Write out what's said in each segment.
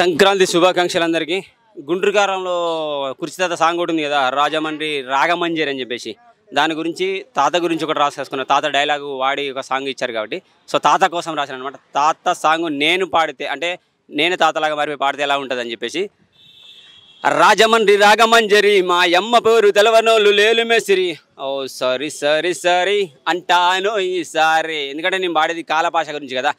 సంక్రాంతి శుభాకాంక్షలు అందరికీ. గుంటూరు కారంలో కుర్చీతాత సాంగ్ ఒకటి ఉంది కదా, రాజమండ్రి రాగమంజరి అని చెప్పేసి, దాని గురించి తాత గురించి ఒకటి రాసేసుకున్నాను. తాత డైలాగు వాడి ఒక సాంగ్ ఇచ్చారు కాబట్టి, సో తాత కోసం రాశాను అనమాట. తాత సాంగ్ నేను పాడితే, అంటే నేను తాతలాగా మారిపోయి పాడితే ఎలా ఉంటుంది అని చెప్పేసి, రాజమండ్రి రాగమంజరి మా యమ్మ పేరు తెలవనోళ్ళు లేలు మెసిరి, ఓ సారీ సారీ సారీ అంటాను ఈసారి. ఎందుకంటే నేను పాడేది కాలపాష గురించి కదా.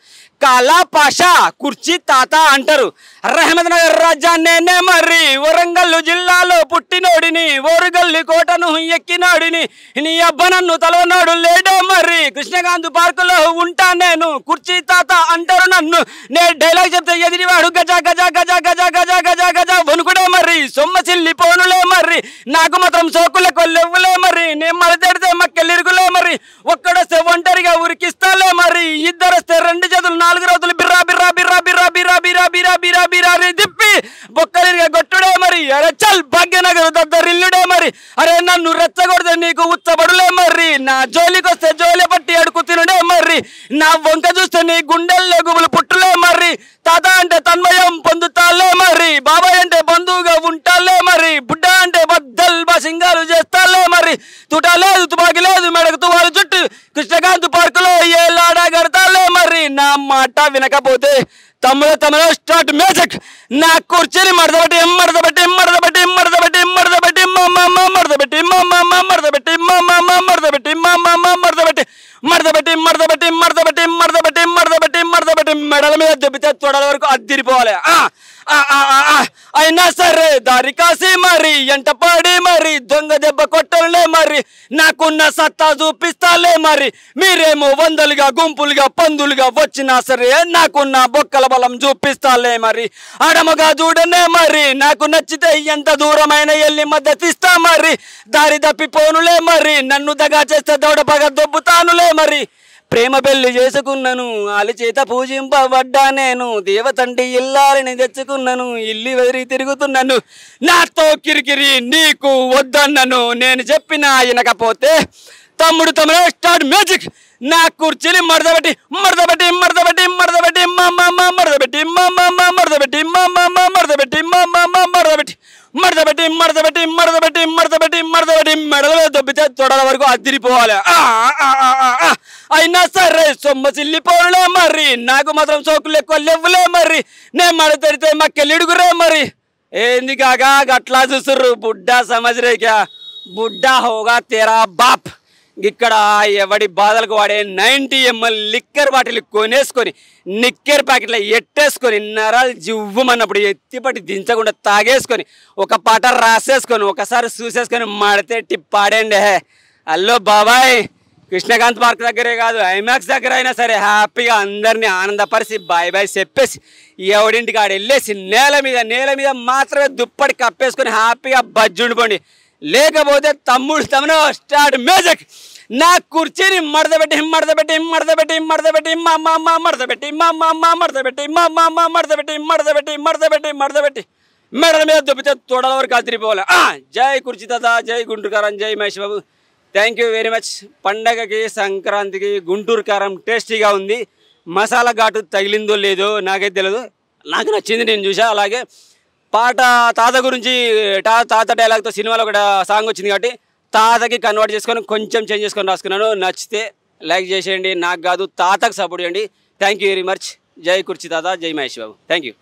కాలపాష కుర్చీ తాత అంటారు. రహమద్ నగర్ రాజా నేనే మరి, వరంగల్ జిల్లాలో పుట్టినోడిని, ఓరుగల్లి కోటను ఎక్కినోడిని, నీ అబ్బ నన్ను తలవనోడు లేడే మరి, కృష్ణకాంత్ పార్కులో ఉంటా నేను, కుర్చీ తాత అంటారు నన్ను. నేను డైలాగ్ చెప్తే ఎదిరివాడు గజ గజ గజ గజ గజ గజ గజ వణుకుడే మరి, సొమ్మసిల్లి పోనులే మరి, నాకు మాత్రం సోకుల కొల్లెవ్వులే మరి, నేను మలతెడితే మక్కెలిరుగులే మరి, ఒక్కడొస్తే ఒంటరిగా ఉరికిస్తాలే మరి, ఇద్దరొస్తే రెండు చేతులు నాలుగు రోజులు బిర్రా బిర్రా బిర్రా బిర్రా బిర్రా బిర్రా బిర్రా బిర్రా బిర్రా తిప్పి బొక్కలిరిగా గొట్టుడే మరి, అరే చల్ భాగ్యనగర్ దద్దరిల్లుడే మరి, అరే నన్ను రెచ్చగొడితే నీకు ఉచ్చబడులే మరి, నా జోలికొస్తే జోలి పట్టి అడుకు తినుడే మరి, నా వంక చూస్తే నీ గుండెల్లో గుబులు పుట్టులే మరి, తాత అంటే తన్మయం పొందుతాలే మరి, బాబాయ్ అంటే బంధువుగా ఉంటాలే మరి, బుడ్డ అంటే బద్దల్ సింగాలు చేస్తాలే మరి, తుటా లేదు తుపాకి లేదు మెడకు తువాలు చుట్టూ కృష్ణకాంత్ పార్కులో ఏలాడా గడతాలే మరి, నా మాట వినకపోతే తమ్ముడు స్టార్ట్ మ్యూజిక్. నా కుర్చీని మడతబెట్టి మడతబెట్టి మడతబెట్టి మడతబెట్టి మడతబెట్టి మడతబెట్టి మడతబెట్టి మడతబెట్టి మడతబెట్టి మడతబెట్టి మడతబెట్టి మడతబెట్టి మడతబెట్టి మడతబెట్టి మడతబెట్టి మెడల మీద దెబ్బతే తొడల వరకు అద్దిరిపోవాలి. అయినా సరే దారి కాసి మరి, ఎంట పడి మరి, దొంగ దెబ్బ కొట్టలే మరి, నాకున్న సత్తా చూపిస్తాలే మరి, మీరేమో వందలుగా గుంపులుగా పందులుగా వచ్చినా సరే నాకున్న బొక్కల బలం చూపిస్తాలే మరి, అడమగా చూడనే మరి, నాకు నచ్చితే ఎంత దూరమైన వెళ్ళి మద్దతిస్తా మరి, దారి తప్పిపోనులే మరి, నన్ను దగా చేస్తే దౌడపగా దొబ్బుతానులే మరి, ప్రేమ పెళ్లి చేసుకున్నాను ఆలి చేత పూజింపబడ్డా నేను, దేవతండి ఇల్లాలని తెచ్చుకున్నాను ఇల్లు వదిలి తిరుగుతున్నాను, నాతో కిరికిరి నీకు వద్దన్నాను, నేను చెప్పినా వినకపోతే తమ్ముడు స్టార్ట్ మ్యూజిక్. నా కుర్చీని మడతబెట్టి మడతబెట్టి మడతబెట్టి మడతబెట్టి మడతబెట్టి మడతబెట్టి మడతబెట్టి మడతబెట్టి మడతబెట్టి మడతబెట్టి మడతబెట్టి మడతబెట్టి మడతబెట్టి మెడలో దొబ్బితే తొడల వరకు అద్దిరిపోవాలి. అయినా సరే సొమ్మసిల్లిపోలే మరి, నాకు మాత్రం సోకులు ఎక్కువ లేవులే మరి, నేను మడతెడితే మక్కెలిడుగురే మరి. ఏంది కాగా గట్లా చూస్తుర్రు, బుడ్డా సమజ్రేకా బుడ్డా హోగా తేరా బాప్. ఇక్కడ ఎవడి బాధలకు వాడే 90 ml లిక్కర్ బాటిల్ కొనేసుకొని నిక్కర్ ప్యాకెట్లో ఎట్టేసుకొని నరాలు జివ్వమన్నప్పుడు ఎత్తిపట్టి దించకుండా తాగేసుకొని ఒక పాట రాసేసుకొని ఒకసారి చూసేసుకొని మడతెట్టి పాడండి. హలో బాబాయ్, కృష్ణకాంత్ పార్క్ దగ్గరే కాదు ఐమాక్స్ దగ్గర అయినా సరే హ్యాపీగా అందరినీ ఆనందపరిచి బాయ్ బాయ్ చెప్పేసి ఎవడింటికి ఆడ వెళ్ళేసి నేల మీద మాత్రమే దుప్పటి కప్పేసుకొని హ్యాపీగా బజ్జుండిపోండి. లేకపోతే తమ్ముడు స్టార్ట్ మ్యూజిక్. నా కుర్చీని మడతబెట్టి మడతబెట్టి మడతబెట్టి మడతబెట్టి మడతబెట్టి మడతబెట్టి మడతబెట్టి మడతబెట్టి మడతబెట్టి మడతబెట్టి మెడల మీద దొబ్బితే తొడల వరకు అదిరిపోవాలి. జై కుర్చీ తాత, జై గుంటూరు కారం, జై Mahesh Babu. Thank you very much. పండగకి సంక్రాంతికి గుంటూరు కారం టేస్టీగా ఉంది. మసాలా ఘాటు తగిలిందో లేదో నాకైతే తెలియదు, నాకు నచ్చింది, నేను చూసా. అలాగే పాట తాత గురించి తాత డైలాగ్తో సినిమాలో ఒక సాంగ్ వచ్చింది కాబట్టి తాతకి కన్వర్ట్ చేసుకొని కొంచెం చేంజ్ చేసుకొని రాసుకున్నాను. నచ్చితే లైక్ చేసేయండి, నాకు కాదు తాతకు సపోర్ట్ చేయండి. Thank you very much. జై కుర్చీ తాత, జై మహేష్ బాబు. Thank you.